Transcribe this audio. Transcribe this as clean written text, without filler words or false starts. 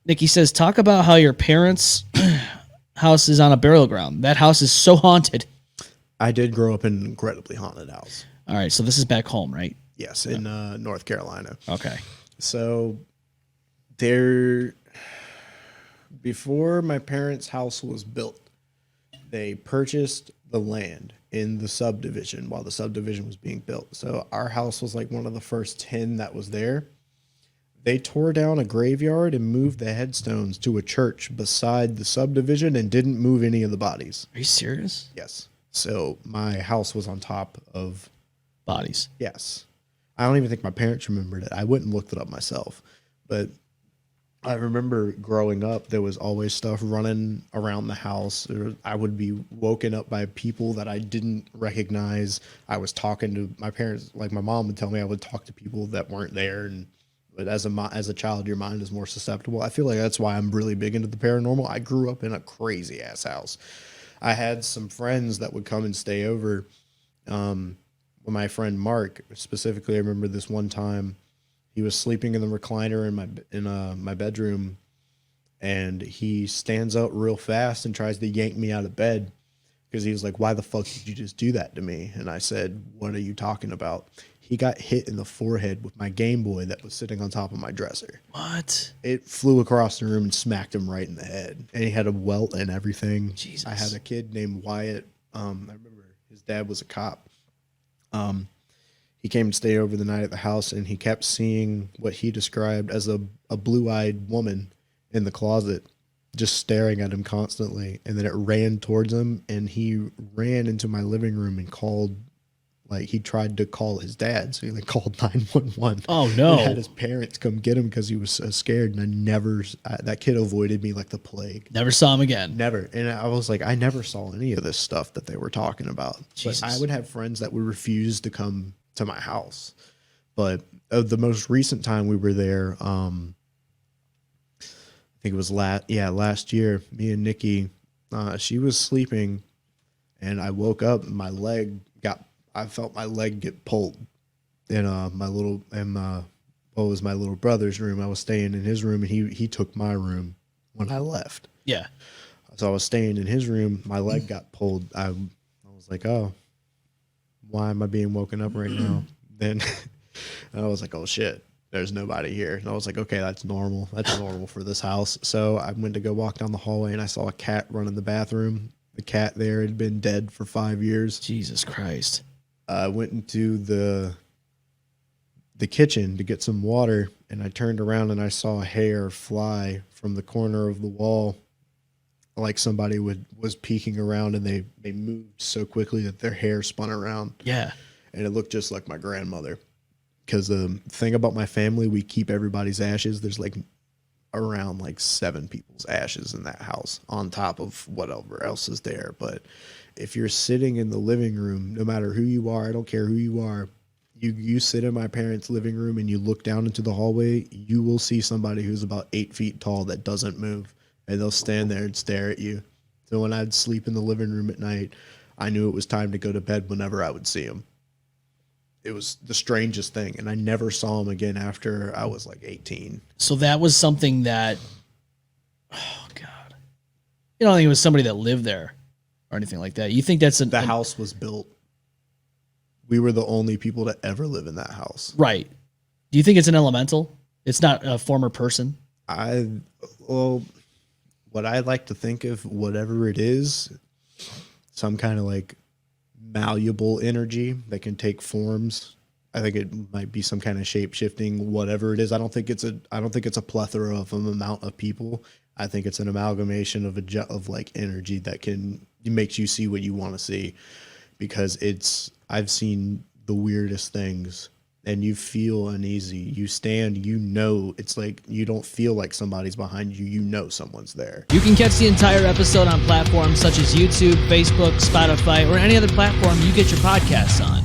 Nikki says, talk about how your parents' house is on a burial ground. That house is so haunted. I did grow up in an incredibly haunted house. All right, so this is back home, right? Yes, in North Carolina. Okay. So before my parents' house was built, they purchased the land in the subdivision while the subdivision was being built. So our house was like one of the first 10 that was there. They tore down a graveyard and moved the headstones to a church beside the subdivision and didn't move any of the bodies. Are you serious? Yes. So my house was on top of Bodies. Yes. I don't even think my parents remembered it. I went and looked it up myself. But I remember growing up, there was always stuff running around the house. I would be woken up by people that I didn't recognize. I was talking to my parents, like my mom would tell me I would talk to people that weren't there. But as a child, your mind is more susceptible. I feel like that's why I'm really big into the paranormal. I grew up in a crazy ass house. I had some friends that would come and stay over. My friend Mark, specifically, I remember this one time he was sleeping in the recliner in my bedroom, and he stands up real fast and tries to yank me out of bed because he was like, "Why the fuck did you just do that to me?" And I said, "What are you talking about?" He got hit in the forehead with my Game Boy that was sitting on top of my dresser. What? It flew across the room and smacked him right in the head, and he had a welt and everything. Jesus. I had a kid named Wyatt. I remember his dad was a cop. He came to stay over the night at the house, and he kept seeing what he described as a blue-eyed woman in the closet just staring at him constantly. And then it ran towards him, and he ran into my living room and called, like, he tried to call his dad. So he like called 911. Oh no. And had his parents come get him because he was so scared. And that kid avoided me like the plague. Never saw him again. Never. And I was like, I never saw any of this stuff that they were talking about. Jesus. But I would have friends that would refuse to come to my house. But the most recent time we were there, I think it was last year, me and Nikki, she was sleeping, and I woke up and I felt my leg get pulled in my little brother's room. I was staying in his room, and he took my room when I left. Yeah. So I was staying in his room. My leg got pulled. I was like, oh, why am I being woken up right now? Then I was like, oh shit, there's nobody here. And I was like, okay, that's normal. That's normal for this house. So I went to go walk down the hallway, and I saw a cat run in the bathroom. The cat there had been dead for 5 years. Jesus Christ. I went into the kitchen to get some water, and I turned around and I saw a hair fly from the corner of the wall, like somebody was peeking around, and they moved so quickly that their hair spun around. Yeah. And it looked just like my grandmother. Because the thing about my family, we keep everybody's ashes. There's like around like 7 people's ashes in that house on top of whatever else is there. But if you're sitting in the living room, no matter who you are, I don't care who you are, you sit in my parents' living room and you look down into the hallway, you will see somebody who's about 8 feet tall that doesn't move, and they'll stand there and stare at you. So when I'd sleep in the living room at night, I knew it was time to go to bed whenever I would see them. It was the strangest thing, and I never saw him again after I was like 18. So that was something that, oh God, you don't think it was somebody that lived there or anything like that? You think that's the house was built. We were the only people to ever live in that house. Right. Do you think it's an elemental? It's not a former person? What I like to think of, whatever it is, some kind of like malleable energy that can take forms. I think it might be some kind of shape shifting, whatever it is. I don't think it's a plethora of an amount of people. I think it's an amalgamation of like energy that makes you see what you want to see, because I've seen the weirdest things, and you feel uneasy. You stand, it's like you don't feel like somebody's behind you. You know someone's there. You can catch the entire episode on platforms such as YouTube, Facebook, Spotify, or any other platform you get your podcasts on.